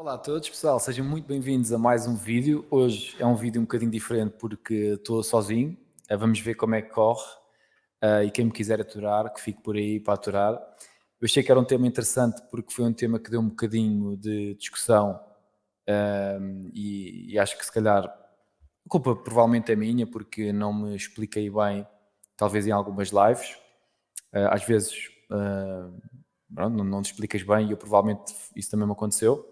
Olá a todos, pessoal, sejam muito bem-vindos a mais um vídeo. Hoje é um vídeo um bocadinho diferente porque estou sozinho. Vamos ver como é que corre. E quem me quiser aturar, que fique por aí para aturar. Eu achei que era um tema interessante porque foi um tema que deu um bocadinho de discussão. E acho que se calhar a culpa provavelmente é minha porque não me expliquei bem, talvez em algumas lives. Às vezes pronto, não te explicas bem e eu provavelmente isso também me aconteceu.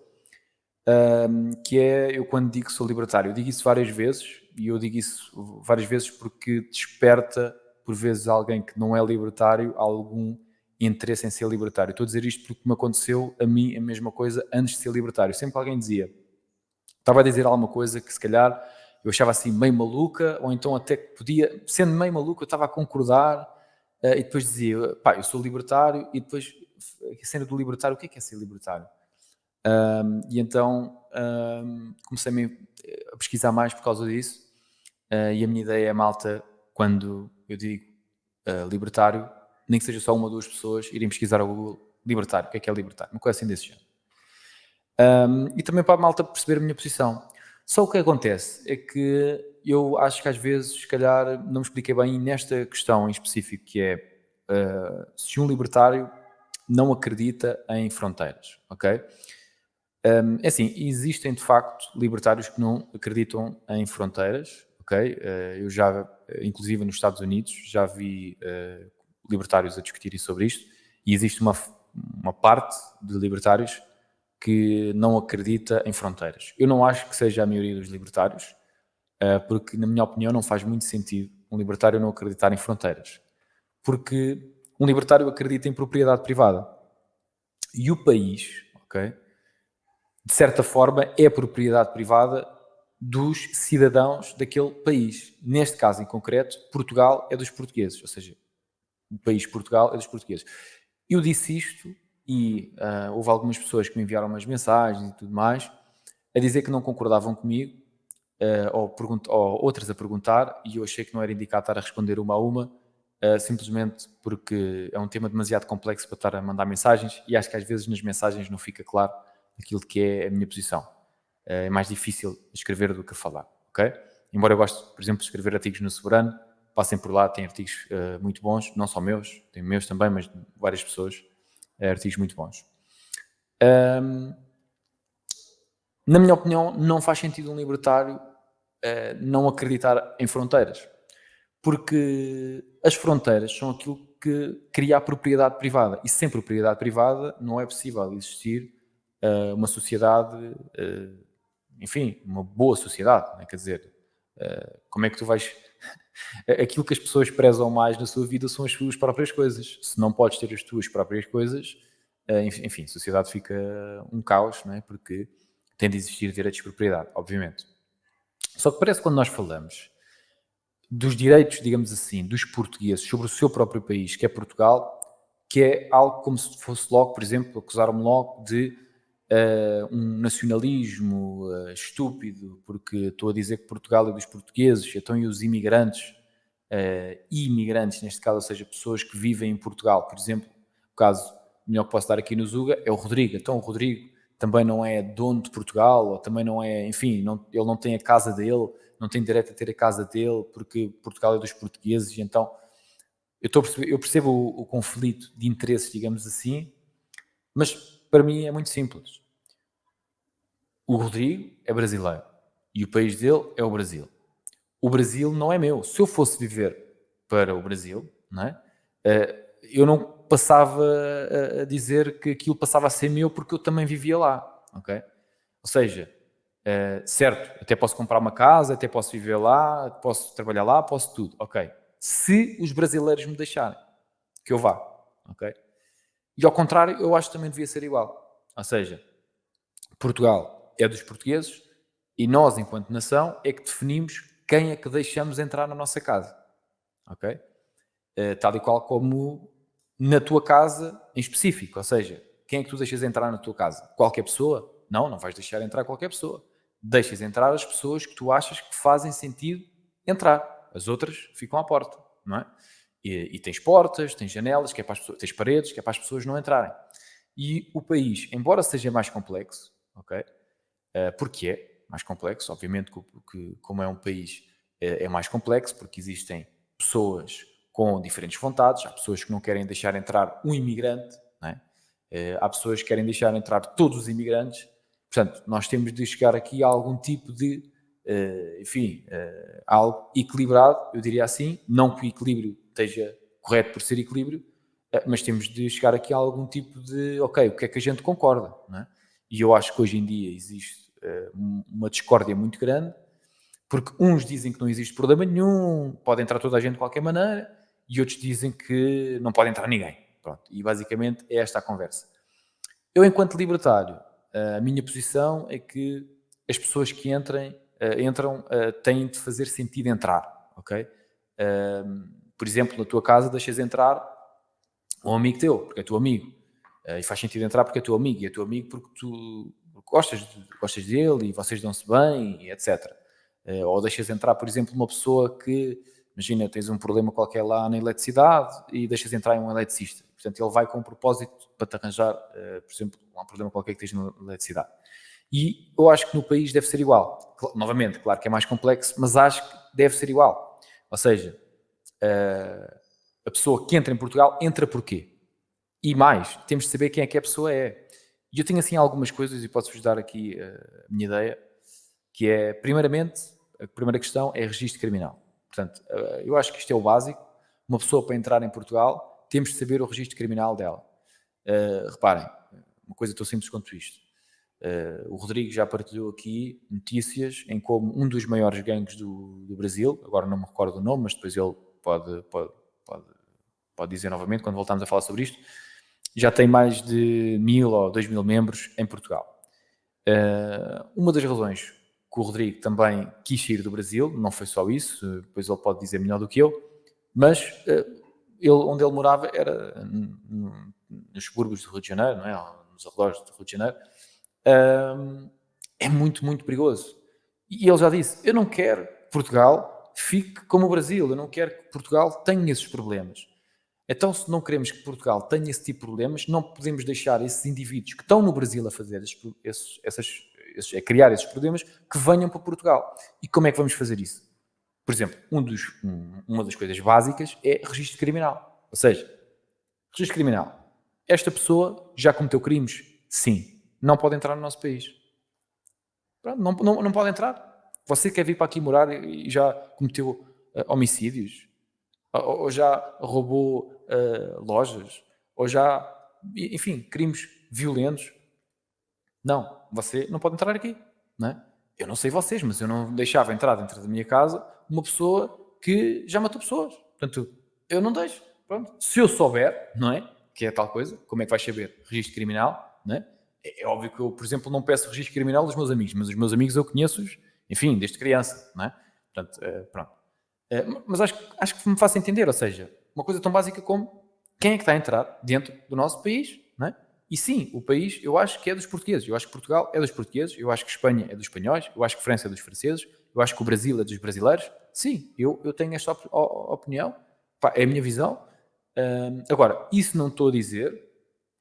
Que é eu quando digo que sou libertário, eu digo isso várias vezes e eu digo isso várias vezes porque desperta por vezes alguém que não é libertário algum interesse em ser libertário. Estou a dizer isto porque me aconteceu a mim a mesma coisa antes de ser libertário. Sempre alguém dizia, estava a dizer alguma coisa que se calhar eu achava assim meio maluca, ou então até que podia, sendo meio maluca, eu estava a concordar, e depois dizia, pá, eu sou libertário, e depois a cena do libertário, o que é ser libertário? E então comecei a pesquisar mais por causa disso. E a minha ideia é, malta, quando eu digo libertário, nem que seja só uma ou duas pessoas irem pesquisar ao Google libertário, o que é libertário, uma coisa assim desse género. E também para a malta perceber a minha posição. Só o que acontece é que eu acho que às vezes, se calhar, não me expliquei bem nesta questão em específico, que é se um libertário não acredita em fronteiras, ok? É assim, existem de facto libertários que não acreditam em fronteiras, ok? Eu já, inclusive nos Estados Unidos, já vi libertários a discutirem sobre isto e existe uma parte de libertários que não acredita em fronteiras. Eu não acho que seja a maioria dos libertários, porque, na minha opinião, não faz muito sentido um libertário não acreditar em fronteiras. Porque um libertário acredita em propriedade privada. E o país, ok? De certa forma, é propriedade privada dos cidadãos daquele país. Neste caso em concreto, Portugal é dos portugueses, ou seja, o país Portugal é dos portugueses. Eu disse isto e houve algumas pessoas que me enviaram umas mensagens e tudo mais, a dizer que não concordavam comigo, ou outras a perguntar, e eu achei que não era indicado estar a responder uma a uma, simplesmente porque é um tema demasiado complexo para estar a mandar mensagens, e acho que às vezes nas mensagens não fica claro aquilo que é a minha posição. É mais difícil escrever do que falar, ok? Embora eu goste, por exemplo, de escrever artigos no Soberano, passem por lá, tem artigos muito bons, não só meus, tem meus também, mas de várias pessoas, artigos muito bons. Na minha opinião, não faz sentido um libertário não acreditar em fronteiras, porque as fronteiras são aquilo que cria a propriedade privada, e sem propriedade privada não é possível existir uma sociedade, enfim, uma boa sociedade, né? Quer dizer, como é que tu vais... Aquilo que as pessoas prezam mais na sua vida são as suas próprias coisas. Se não podes ter as tuas próprias coisas, enfim, a sociedade fica um caos, não é? Porque tem de existir direitos de propriedade, obviamente. Só que parece que quando nós falamos dos direitos, digamos assim, dos portugueses sobre o seu próprio país, que é Portugal, que é algo como se fosse logo, por exemplo, acusaram-me logo de um nacionalismo estúpido, porque estou a dizer que Portugal é dos portugueses, então e os imigrantes, imigrantes neste caso, ou seja, pessoas que vivem em Portugal, por exemplo, o caso melhor que posso dar aqui no Zuga é o Rodrigo, então o Rodrigo também não é dono de Portugal, ou também não é, enfim, ele não tem a casa dele, não tem direito a ter a casa dele, porque Portugal é dos portugueses, e então eu percebo o conflito de interesses, digamos assim, mas para mim é muito simples. O Rodrigo é brasileiro e o país dele é o Brasil. O Brasil não é meu. Se eu fosse viver para o Brasil, não é? Eu não passava a dizer que aquilo passava a ser meu porque eu também vivia lá, ok? Ou seja, certo, até posso comprar uma casa, até posso viver lá, posso trabalhar lá, posso tudo, ok? Se os brasileiros me deixarem que eu vá, ok? E ao contrário, eu acho que também devia ser igual. Ou seja, Portugal é dos portugueses e nós, enquanto nação, é que definimos quem é que deixamos entrar na nossa casa, ok? Tal e qual como na tua casa em específico, ou seja, quem é que tu deixas entrar na tua casa? Qualquer pessoa? Não, não vais deixar entrar qualquer pessoa. Deixas entrar as pessoas que tu achas que fazem sentido entrar. As outras ficam à porta, não é? E tens portas, tens janelas, que é para as pessoas, tens paredes, que é para as pessoas não entrarem. E o país, embora seja mais complexo, ok? porque é mais complexo. Obviamente como é um país, é mais complexo, porque existem pessoas com diferentes vontades. Há pessoas que não querem deixar entrar um imigrante, não é? Há pessoas que querem deixar entrar todos os imigrantes. Portanto, nós temos de chegar aqui a algum tipo de, algo equilibrado, eu diria assim. Não que o equilíbrio esteja correto por ser equilíbrio, mas temos de chegar aqui a algum tipo de, ok, o que é que a gente concorda, não é? E eu acho que hoje em dia existe uma discórdia muito grande, porque uns dizem que não existe problema nenhum, pode entrar toda a gente de qualquer maneira, e outros dizem que não pode entrar ninguém. Pronto, e basicamente é esta a conversa. Eu, enquanto libertário, a minha posição é que as pessoas que entram, têm de fazer sentido entrar, ok? Por exemplo, na tua casa deixas entrar um amigo teu, porque é teu amigo. E faz sentido entrar porque é teu amigo. E é teu amigo porque tu gostas dele e vocês dão-se bem, e etc. Ou deixas entrar, por exemplo, uma pessoa que, imagina, tens um problema qualquer lá na eletricidade e deixas entrar um eletricista. Portanto, ele vai com um propósito para te arranjar, por exemplo, um problema qualquer que esteja na eletricidade. E eu acho que no país deve ser igual. Novamente, claro que é mais complexo, mas acho que deve ser igual. Ou seja, a pessoa que entra em Portugal entra porquê? E mais, temos de saber quem é que a pessoa é. E eu tenho assim algumas coisas, e posso-vos dar aqui a minha ideia, que é, primeiramente, a primeira questão é registro criminal. Portanto, eu acho que isto é o básico. Uma pessoa, para entrar em Portugal, temos de saber o registro criminal dela. Reparem, uma coisa tão simples quanto isto. O Rodrigo já partilhou aqui notícias em como um dos maiores gangues do Brasil, agora não me recordo o nome, mas depois ele pode dizer novamente quando voltarmos a falar sobre isto, já tem mais de 1000 ou 2000 membros em Portugal. Uma das razões que o Rodrigo também quis sair do Brasil, não foi só isso, depois ele pode dizer melhor do que eu, mas onde ele morava era nos subúrbios do Rio de Janeiro, não é? Nos arredores do Rio de Janeiro. É muito, muito perigoso. E ele já disse, eu não quero que Portugal fique como o Brasil, eu não quero que Portugal tenha esses problemas. Então, se não queremos que Portugal tenha esse tipo de problemas, não podemos deixar esses indivíduos que estão no Brasil a fazer a criar esses problemas, que venham para Portugal. E como é que vamos fazer isso? Por exemplo, uma das coisas básicas é registro criminal. Ou seja, registro criminal. Esta pessoa já cometeu crimes? Sim. Não pode entrar no nosso país. Pronto, não pode entrar. Você quer vir para aqui morar e já cometeu homicídios? Ou já roubou lojas? Ou já, enfim, crimes violentos? Não, você não pode entrar aqui, não é? Eu não sei vocês, mas eu não deixava entrar dentro da minha casa uma pessoa que já matou pessoas. Portanto, eu não deixo. Pronto. Se eu souber, não é? Que é tal coisa, como é que vais saber? Registro criminal, não é? É óbvio que eu, por exemplo, não peço registro criminal dos meus amigos, mas os meus amigos eu conheço-os, enfim, desde criança, não é? Portanto, pronto. Mas acho que me faço entender, ou seja, uma coisa tão básica como quem é que está a entrar dentro do nosso país, não é? E sim, o país, eu acho que é dos portugueses. Eu acho que Portugal é dos portugueses. Eu acho que Espanha é dos espanhóis. Eu acho que França é dos franceses. Eu acho que o Brasil é dos brasileiros. Sim, eu tenho esta opinião. Pá, é a minha visão. Agora, isso não estou a dizer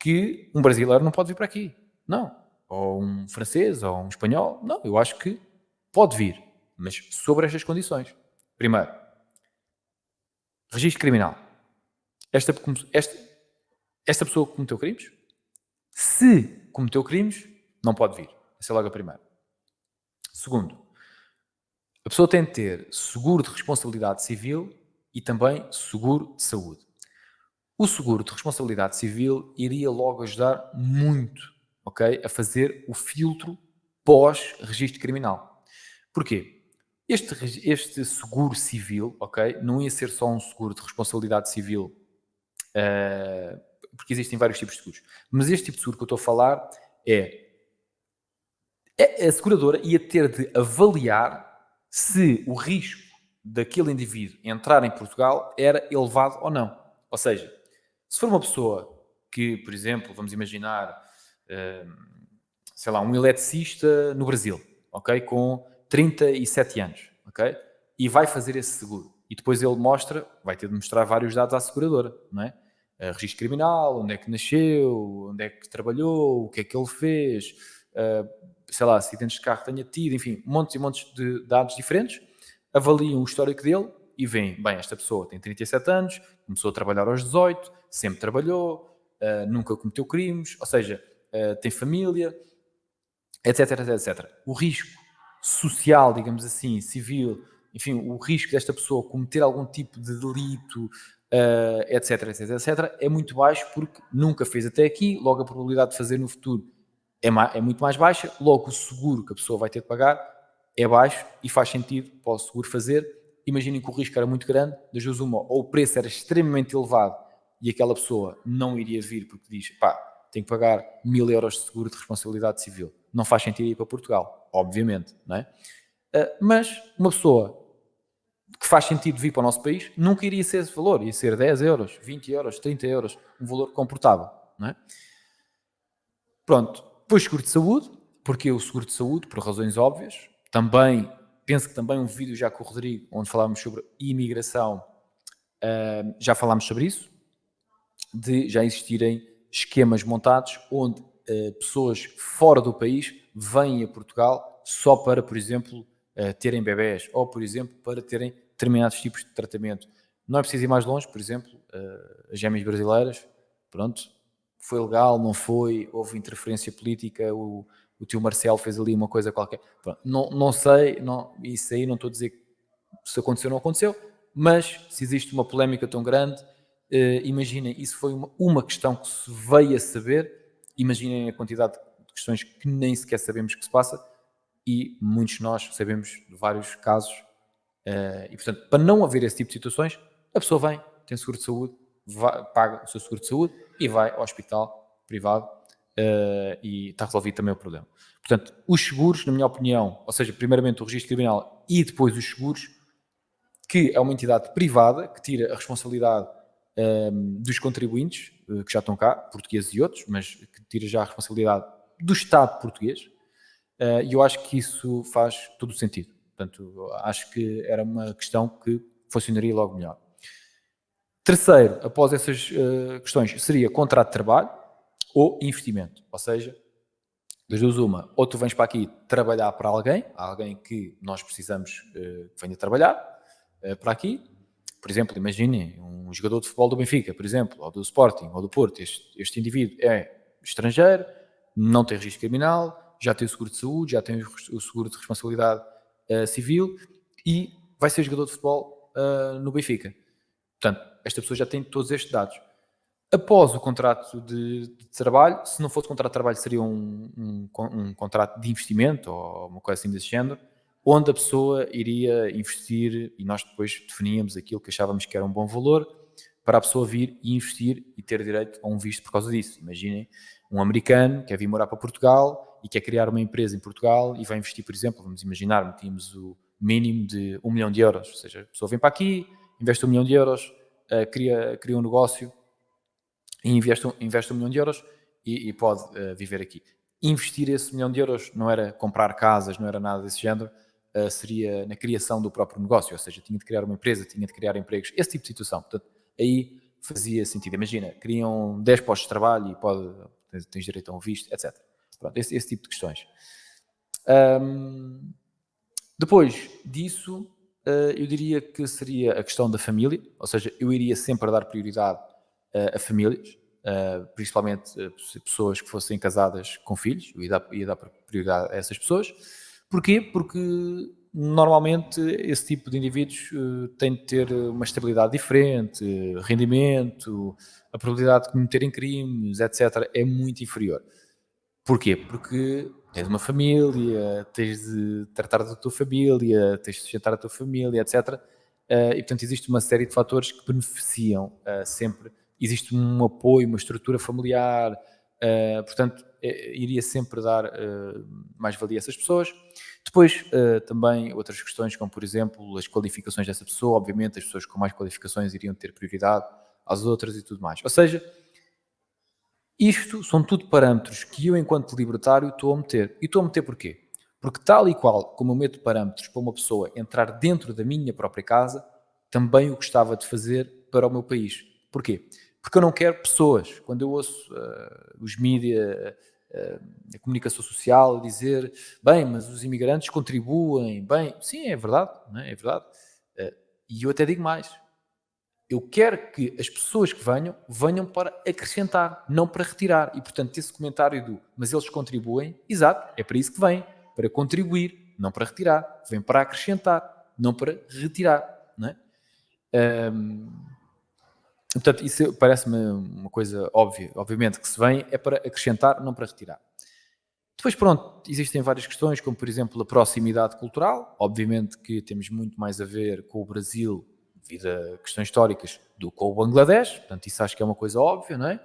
que um brasileiro não pode vir para aqui. Não. Ou um francês, ou um espanhol. Não, eu acho que pode vir. Mas sobre estas condições. Primeiro, registro criminal. Esta pessoa que cometeu crimes, se cometeu crimes, não pode vir. Essa é logo a primeira. Segundo, a pessoa tem de ter seguro de responsabilidade civil e também seguro de saúde. O seguro de responsabilidade civil iria logo ajudar muito, ok, a fazer o filtro pós-registro criminal. Porquê? Este seguro civil, ok, não ia ser só um seguro de responsabilidade civil, porque existem vários tipos de seguros, mas este tipo de seguro que eu estou a falar é a seguradora ia ter de avaliar se o risco daquele indivíduo entrar em Portugal era elevado ou não. Ou seja, se for uma pessoa que, por exemplo, vamos imaginar, sei lá, um eletricista no Brasil, ok? Com 37 anos, ok? E vai fazer esse seguro. E depois ele vai ter de mostrar vários dados à seguradora, não é? Registro criminal, onde é que nasceu, onde é que trabalhou, o que é que ele fez, sei lá, acidentes de carro tenha tido, enfim, montes e montes de dados diferentes, avaliam o histórico dele e veem, bem, esta pessoa tem 37 anos, começou a trabalhar aos 18, sempre trabalhou, nunca cometeu crimes, ou seja, tem família, etc, etc, etc. O risco social, digamos assim, civil, enfim, o risco desta pessoa cometer algum tipo de delito, etc, etc, etc, é muito baixo porque nunca fez até aqui, logo a probabilidade de fazer no futuro é muito mais baixa, logo o seguro que a pessoa vai ter de pagar é baixo e faz sentido para o seguro fazer. Imaginem que o risco era muito grande, das duas uma, ou o preço era extremamente elevado e aquela pessoa não iria vir porque diz, pá, tenho que pagar 1000 € de seguro de responsabilidade civil. Não faz sentido ir para Portugal, obviamente, não é? Mas uma pessoa que faz sentido vir para o nosso país nunca iria ser esse valor, ia ser 10 €, 20 €, 30 €, um valor comportável, não é? Pronto, depois seguro de saúde, porque o seguro de saúde, por razões óbvias, também, penso que também um vídeo já com o Rodrigo, onde falámos sobre imigração, já falámos sobre isso, de já existirem esquemas montados onde pessoas fora do país vêm a Portugal só para, por exemplo, terem bebés ou, por exemplo, para terem determinados tipos de tratamento. Não é preciso ir mais longe, por exemplo, as gêmeas brasileiras, pronto, foi legal, não foi, houve interferência política, o tio Marcelo fez ali uma coisa qualquer. Pronto, não sei, não, isso aí não estou a dizer se aconteceu ou não aconteceu, mas se existe uma polémica tão grande, imaginem, isso foi uma questão que se veio a saber, imaginem a quantidade de questões que nem sequer sabemos que se passa, e muitos de nós sabemos de vários casos, e portanto, para não haver esse tipo de situações, a pessoa vem, tem seguro de saúde, paga o seu seguro de saúde e vai ao hospital privado, e está resolvido também o problema. Portanto, os seguros, na minha opinião, ou seja, primeiramente o registro criminal e depois os seguros, que é uma entidade privada que tira a responsabilidade dos contribuintes, que já estão cá, portugueses e outros, mas que tira já a responsabilidade do Estado português, e eu acho que isso faz todo o sentido. Portanto, acho que era uma questão que funcionaria logo melhor. Terceiro, após essas questões, seria contrato de trabalho ou investimento. Ou seja, das duas uma, ou tu vens para aqui trabalhar para alguém que nós precisamos que venha trabalhar para aqui. Por exemplo, imaginem um jogador de futebol do Benfica, por exemplo, ou do Sporting, ou do Porto. Este indivíduo é estrangeiro, não tem registro criminal, já tem o seguro de saúde, já tem o seguro de responsabilidade civil e vai ser jogador de futebol no Benfica. Portanto, esta pessoa já tem todos estes dados. Após o contrato de trabalho, se não fosse contrato de trabalho, seria um contrato de investimento ou uma coisa assim desse género, onde a pessoa iria investir e nós depois definíamos aquilo que achávamos que era um bom valor para a pessoa vir e investir e ter direito a um visto por causa disso. Imaginem um americano que quer vir morar para Portugal e quer criar uma empresa em Portugal e vai investir, por exemplo, vamos imaginar, metíamos o mínimo de 1 milhão de euros, ou seja, a pessoa vem para aqui, investe 1 milhão de euros, cria um negócio e investe 1 milhão de euros e pode viver aqui. Investir esse 1 milhão de euros não era comprar casas, não era nada desse género, seria na criação do próprio negócio, ou seja, tinha de criar uma empresa, tinha de criar empregos, esse tipo de situação. Portanto, aí fazia sentido. Imagina, criam 10 postos de trabalho e tens direito a um visto, etc. Pronto, esse tipo de questões. Depois disso, eu diria que seria a questão da família, ou seja, eu iria sempre dar prioridade a famílias, principalmente pessoas que fossem casadas com filhos, eu ia dar prioridade a essas pessoas. Porquê? Porque normalmente esse tipo de indivíduos tem de ter uma estabilidade diferente, rendimento, a probabilidade de cometerem crimes, etc., é muito inferior. Porquê? Porque tens uma família, tens de tratar da tua família, tens de sustentar a tua família, etc. E, portanto, existe uma série de fatores que beneficiam sempre. Existe um apoio, uma estrutura familiar, portanto, iria sempre dar mais-valia a essas pessoas. Depois, também outras questões, como, por exemplo, as qualificações dessa pessoa. Obviamente, as pessoas com mais qualificações iriam ter prioridade às outras e tudo mais. Ou seja, isto são tudo parâmetros que eu, enquanto libertário, estou a meter. E estou a meter porquê? Porque tal e qual como eu meto parâmetros para uma pessoa entrar dentro da minha própria casa, também o gostava de fazer para o meu país. Porquê? Porque eu não quero pessoas. Quando eu ouço os mídia, a comunicação social, a dizer, bem, mas os imigrantes contribuem, bem, sim, é verdade, não é? É verdade. E eu até digo mais, eu quero que as pessoas que venham para acrescentar, não para retirar. E, portanto, esse comentário mas eles contribuem, exato, é para isso que vêm, para contribuir, não para retirar. Vem para acrescentar, não para retirar. Não é? Portanto, isso parece-me uma coisa óbvia. Obviamente que se vem é para acrescentar, não para retirar. Depois, pronto, existem várias questões, como, por exemplo, a proximidade cultural. Obviamente que temos muito mais a ver com o Brasil, devido a questões históricas, do que com o Bangladesh. Portanto, isso acho que é uma coisa óbvia, não é?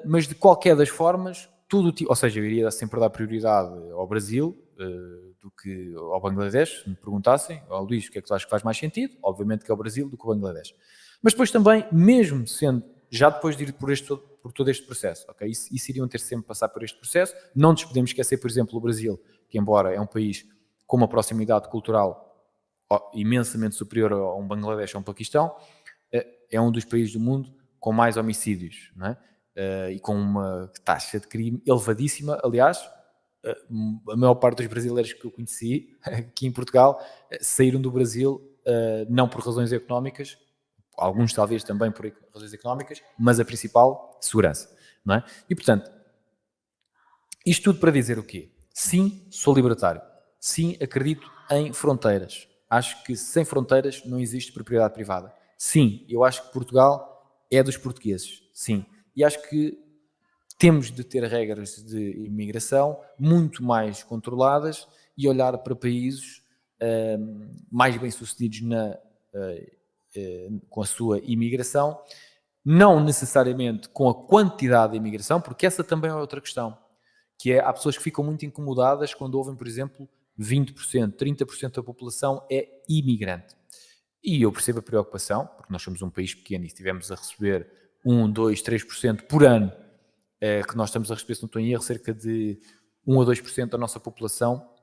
Mas, de qualquer das formas, ou seja, eu iria sempre dar prioridade ao Brasil do que ao Bangladesh, se me perguntassem, ao Luís, o que é que tu achas que faz mais sentido? Obviamente que é o Brasil do que o Bangladesh. Mas depois também, mesmo sendo, já depois de ir por todo este processo, ok? Isso iriam ter sempre passar por este processo. Não nos podemos esquecer, por exemplo, o Brasil, que embora é um país com uma proximidade cultural imensamente superior a um Bangladesh ou um Paquistão, é um dos países do mundo com mais homicídios, não é? E com uma taxa de crime elevadíssima. Aliás, a maior parte dos brasileiros que eu conheci aqui em Portugal saíram do Brasil não por razões económicas, alguns talvez também por razões económicas, mas a principal, segurança, não é? E, portanto, isto tudo para dizer o quê? Sim, sou libertário. Sim, acredito em fronteiras. Acho que sem fronteiras não existe propriedade privada. Sim, eu acho que Portugal é dos portugueses. Sim. E acho que temos de ter regras de imigração muito mais controladas e olhar para países mais bem-sucedidos com a sua imigração, não necessariamente com a quantidade de imigração, porque essa também é outra questão, que é, há pessoas que ficam muito incomodadas quando ouvem, por exemplo, 20%, 30% da população é imigrante. E eu percebo a preocupação, porque nós somos um país pequeno e se estivermos a receber 1, 2, 3% por ano, que nós estamos a receber, se não estou em erro, cerca de 1 a 2% da nossa população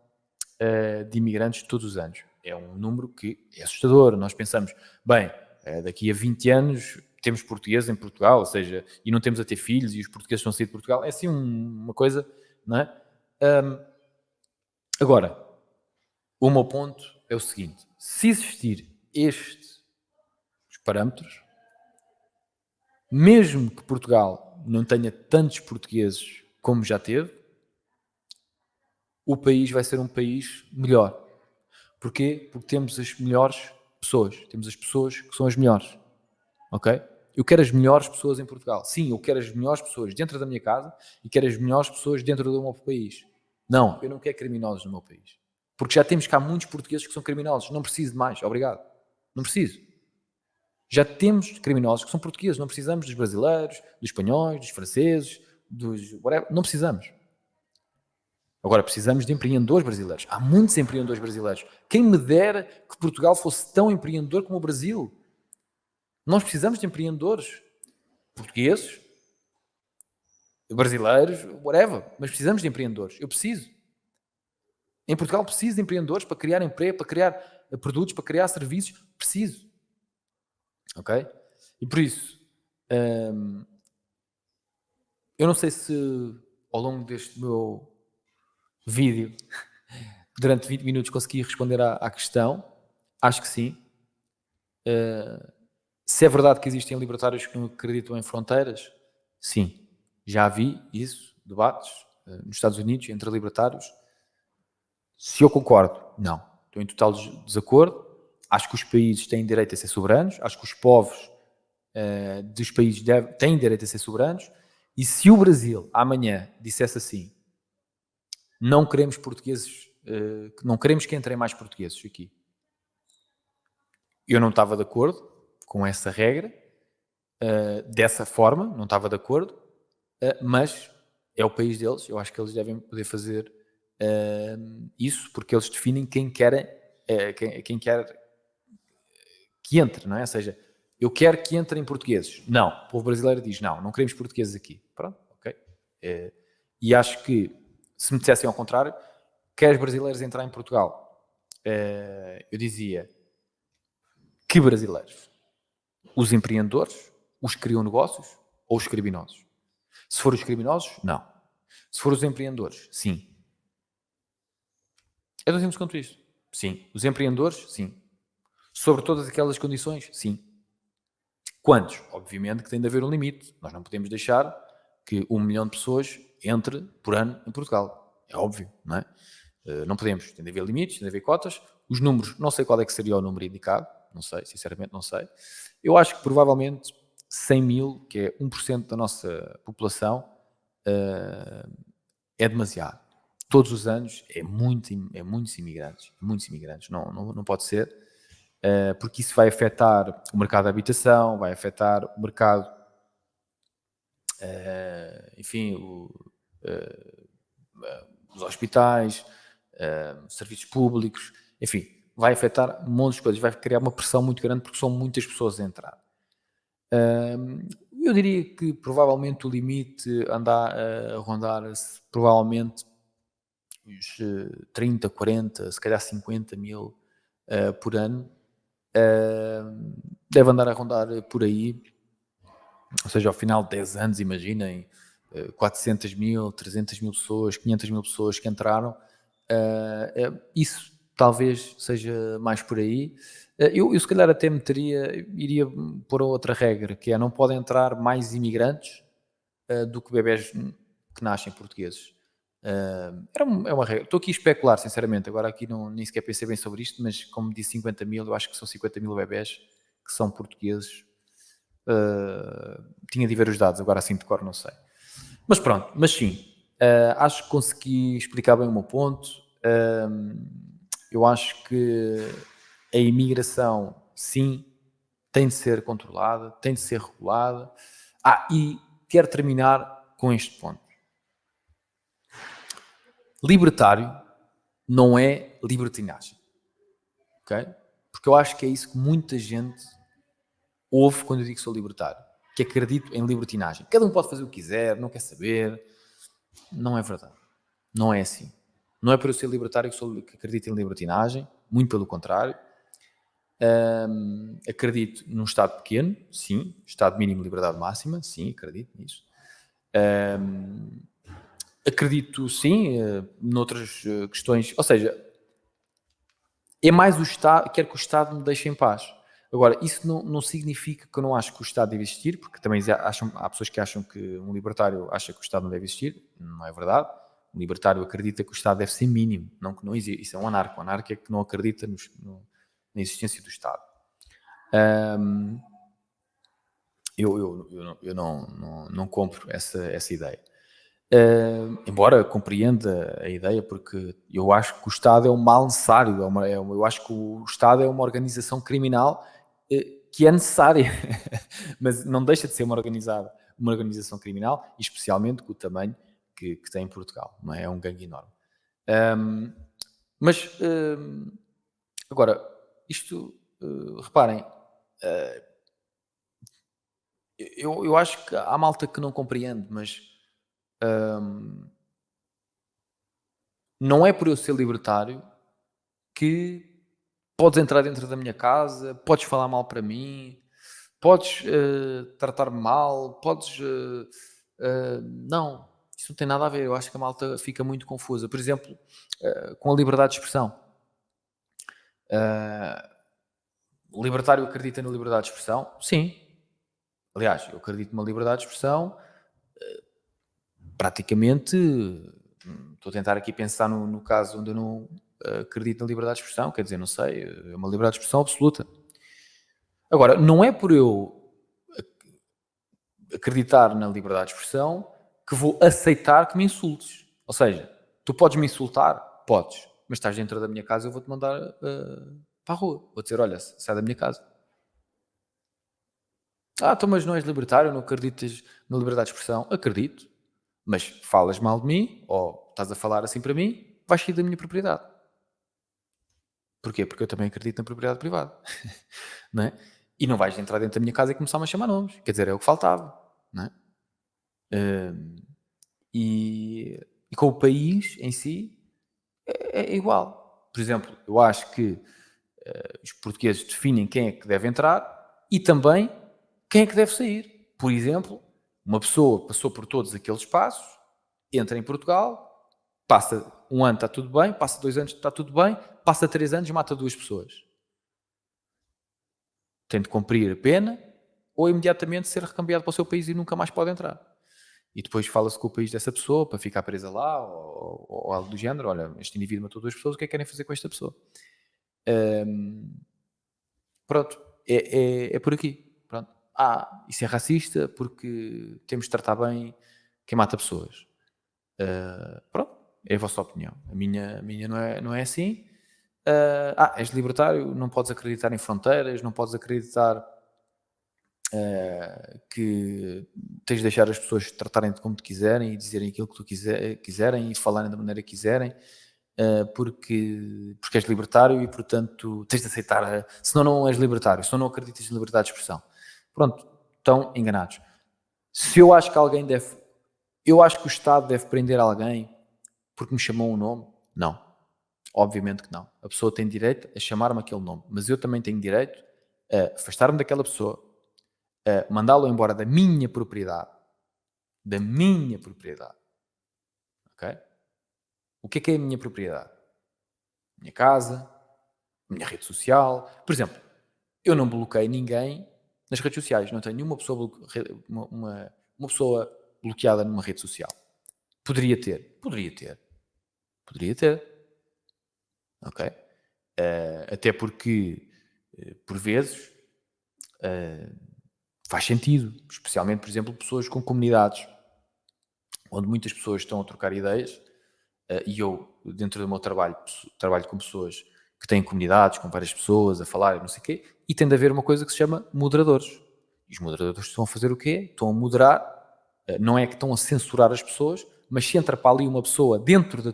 de imigrantes todos os anos. É um número que é assustador. Nós pensamos, bem, daqui a 20 anos temos portugueses em Portugal, ou seja, e não temos a ter filhos e os portugueses estão a sair de Portugal. É assim uma coisa, não é? Agora, o meu ponto é o seguinte: se existir estes parâmetros, mesmo que Portugal não tenha tantos portugueses como já teve, o país vai ser um país melhor. Porquê? Porque temos as melhores pessoas. Temos as pessoas que são as melhores. Ok? Eu quero as melhores pessoas em Portugal. Sim, eu quero as melhores pessoas dentro da minha casa e quero as melhores pessoas dentro do meu país. Não, eu não quero criminosos no meu país. Porque já temos cá muitos portugueses que são criminosos. Não preciso de mais. Obrigado. Não preciso. Já temos criminosos que são portugueses. Não precisamos dos brasileiros, dos espanhóis, dos franceses, dos whatever. Não precisamos. Agora, precisamos de empreendedores brasileiros. Há muitos empreendedores brasileiros. Quem me dera que Portugal fosse tão empreendedor como o Brasil. Nós precisamos de empreendedores portugueses, brasileiros, whatever. Mas precisamos de empreendedores. Eu preciso. Em Portugal preciso de empreendedores para criar emprego, para criar produtos, para criar serviços. Preciso. Ok? E por isso, eu não sei se ao longo deste meu vídeo, durante 20 minutos, consegui responder à questão. Acho que sim. Se é verdade que existem libertários que não acreditam em fronteiras, sim. Já vi isso, debates nos Estados Unidos entre libertários. Se eu concordo, não. Estou em total desacordo. Acho que os países têm direito a ser soberanos. Acho que os povos dos países têm direito a ser soberanos. E se o Brasil amanhã dissesse assim, não queremos portugueses, não queremos que entrem mais portugueses aqui, eu não estava de acordo com essa regra, dessa forma, não estava de acordo, mas é o país deles. Eu acho que eles devem poder fazer isso, porque eles definem quem quer que entre, não é? Ou seja, eu quero que entrem portugueses. Não, o povo brasileiro diz não queremos portugueses aqui. Pronto, ok. E acho que, se me dissessem ao contrário, queres brasileiros entrar em Portugal? Eu dizia, que brasileiros? Os empreendedores, os que criam negócios ou os criminosos? Se for os criminosos, não. Se for os empreendedores, sim. É tão simples quanto isto. Sim. Os empreendedores, sim. Sobre todas aquelas condições, sim. Quantos? Obviamente que tem de haver um limite. Nós não podemos deixar que 1 milhão de pessoas entre por ano em Portugal. É óbvio, não é? Não podemos. Tem de haver limites, tem de haver cotas. Os números, não sei qual é que seria o número indicado. Não sei, sinceramente não sei. Eu acho que provavelmente 100 mil, que é 1% da nossa população, eh, é demasiado. Todos os anos muitos imigrantes. Muitos imigrantes. Não pode ser. Porque isso vai afetar o mercado da habitação, vai afetar o mercado, enfim, os hospitais, serviços públicos, enfim, vai afetar um monte de coisas, vai criar uma pressão muito grande porque são muitas pessoas a entrar. Eu diria que provavelmente o limite anda a rondar provavelmente os 30, 40, se calhar 50 mil por ano. Deve andar a rondar por aí, ou seja, ao final de 10 anos, imaginem, 400 mil, 300 mil pessoas, 500 mil pessoas que entraram, isso talvez seja mais por aí. Eu se calhar até iria pôr outra regra, que é não podem entrar mais imigrantes do que bebés que nascem portugueses. É uma regra. Estou aqui a especular, sinceramente. Agora aqui nem sequer pensei bem sobre isto, mas como disse 50 mil, eu acho que são 50 mil bebés que são portugueses. Tinha de ver os dados, agora assim de cor não sei. Mas pronto, mas sim, acho que consegui explicar bem o meu ponto. Eu acho que a imigração, sim, tem de ser controlada, tem de ser regulada. E quero terminar com este ponto. Libertário não é libertinagem. Ok? Porque eu acho que é isso que muita gente ouve quando eu digo que sou libertário. Que acredito em libertinagem. Cada um pode fazer o que quiser, não quer saber. Não é verdade. Não é assim. Não é por eu ser libertário que acredito em libertinagem. Muito pelo contrário. Acredito num Estado pequeno, sim. Estado mínimo de liberdade máxima, sim, acredito nisso. Acredito, sim, noutras questões. Ou seja, é mais o Estado, quero que o Estado me deixe em paz. Agora, isso não significa que eu não acho que o Estado deve existir, porque também há pessoas que acham que um libertário acha que o Estado não deve existir. Não é verdade. Um libertário acredita que o Estado deve ser mínimo, não que não existe. Isso é um anarco. Um anarco é que não acredita na existência do Estado. Eu não compro essa ideia. Embora compreenda a ideia, porque eu acho que o Estado é um mal necessário. Eu acho que o Estado é uma organização criminal que é necessária, mas não deixa de ser uma organização criminal, especialmente com o tamanho que tem em Portugal. Não é? É um gangue enorme. Mas agora, isto, reparem, eu acho que há malta que não compreende, mas não é por eu ser libertário que podes entrar dentro da minha casa, podes falar mal para mim, podes tratar-me mal, podes. Não, isso não tem nada a ver. Eu acho que a malta fica muito confusa. Por exemplo, com a liberdade de expressão. O libertário acredita na liberdade de expressão? Sim. Aliás, eu acredito numa liberdade de expressão praticamente. Estou a tentar aqui pensar no caso onde eu não acredito na liberdade de expressão, quer dizer, não sei, é uma liberdade de expressão absoluta. Agora, não é por eu acreditar na liberdade de expressão que vou aceitar que me insultes. Ou seja, tu podes me insultar? Podes. Mas estás dentro da minha casa, eu vou-te mandar para a rua. Vou dizer, olha, sai da minha casa. Então mas não és libertário, não acreditas na liberdade de expressão? Acredito. Mas falas mal de mim, ou estás a falar assim para mim, vais sair da minha propriedade. Porquê? Porque eu também acredito na propriedade privada. Não é? E não vais entrar dentro da minha casa e começar-me a chamar nomes. Quer dizer, é o que faltava. Não é? E com o país em si é igual. Por exemplo, eu acho que os portugueses definem quem é que deve entrar e também quem é que deve sair. Por exemplo, uma pessoa passou por todos aqueles passos, entra em Portugal, passa um ano, está tudo bem, passa 2 anos, está tudo bem, passa 3 anos, mata 2 pessoas. Tem de cumprir a pena ou imediatamente ser recambiado para o seu país e nunca mais pode entrar. E depois fala-se com o país dessa pessoa para ficar presa lá ou algo do género. Olha, este indivíduo matou 2 pessoas, o que é que querem fazer com esta pessoa? Pronto, é por aqui. Pronto. Isso é racista porque temos de tratar bem quem mata pessoas. Pronto, é a vossa opinião. A minha não é assim. És libertário, não podes acreditar em fronteiras, não podes acreditar que tens de deixar as pessoas tratarem-te como te quiserem e dizerem aquilo que tu quiserem e falarem da maneira que quiserem, porque és libertário e, portanto, tens de aceitar. Senão não és libertário, senão não acreditas em liberdade de expressão. Pronto, estão enganados. Se eu acho que alguém deve... Eu acho que o Estado deve prender alguém porque me chamou um nome? Não. Obviamente que não. A pessoa tem direito a chamar-me aquele nome, mas eu também tenho direito a afastar-me daquela pessoa, a mandá-lo embora da minha propriedade. Da minha propriedade. Ok? O que é a minha propriedade? Minha casa, minha rede social. Por exemplo, eu não bloqueio ninguém nas redes sociais. Não tenho nenhuma pessoa, uma pessoa bloqueada numa rede social. Poderia ter. Poderia ter. Poderia ter. Ok? Até porque, por vezes, faz sentido. Especialmente, por exemplo, pessoas com comunidades onde muitas pessoas estão a trocar ideias. E eu, dentro do meu trabalho com pessoas que têm comunidades, com várias pessoas a falar, não sei o quê, e tem de haver uma coisa que se chama moderadores. E os moderadores estão a fazer o quê? Estão a moderar, não é que estão a censurar as pessoas, mas se entra para ali uma pessoa dentro da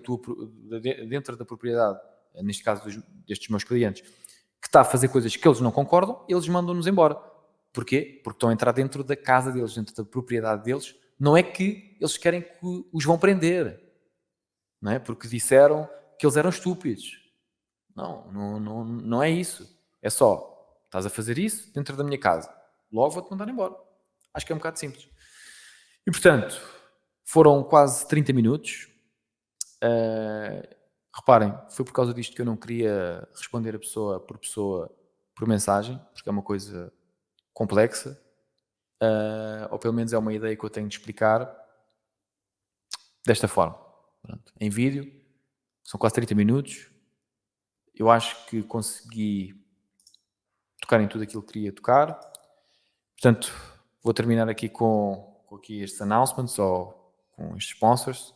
propriedade, neste caso destes meus clientes, que está a fazer coisas que eles não concordam, eles mandam-nos embora. Porquê? Porque estão a entrar dentro da casa deles, dentro da propriedade deles. Não é que eles querem que os vão prender. Não é? Porque disseram que eles eram estúpidos. Não é isso. É só, estás a fazer isso dentro da minha casa. Logo vou-te mandar embora. Acho que é um bocado simples. E, portanto, foram quase 30 minutos. Reparem, foi por causa disto que eu não queria responder a pessoa por mensagem, porque é uma coisa complexa. Ou pelo menos é uma ideia que eu tenho de explicar desta forma. Pronto. Em vídeo, são quase 30 minutos. Eu acho que consegui tocar em tudo aquilo que queria tocar. Portanto, vou terminar aqui com aqui estes announcements ou com estes sponsors.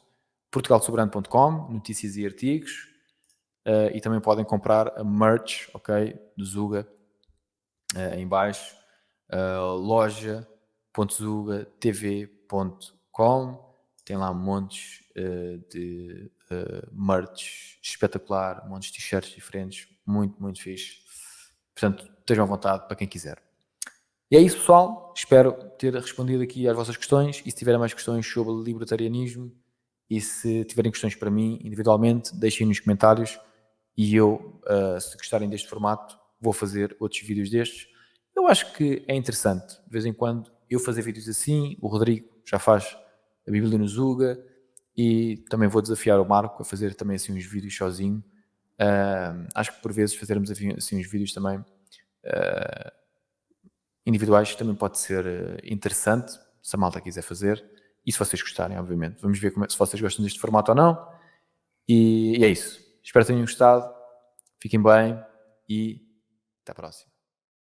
portugalsoberano.com, notícias e artigos. E também podem comprar a merch, ok, do Zuga, em baixo. loja.zugatv.com. Tem lá montes de merch espetacular, montes de t-shirts diferentes, muito, muito fixe. Portanto, estejam à vontade para quem quiser. E é isso, pessoal. Espero ter respondido aqui às vossas questões. E se tiverem mais questões sobre libertarianismo e se tiverem questões para mim individualmente, deixem nos comentários. E eu, se gostarem deste formato, vou fazer outros vídeos destes. Eu acho que é interessante, de vez em quando, eu fazer vídeos assim. O Rodrigo já faz a Bíblia no Zuga. E também vou desafiar o Marco a fazer também assim uns vídeos sozinho. Acho que por vezes fazermos assim uns vídeos também individuais também pode ser interessante, se a malta quiser fazer, e se vocês gostarem, obviamente. Vamos ver se vocês gostam deste formato ou não. E é isso. Espero que tenham gostado. Fiquem bem e até a próxima.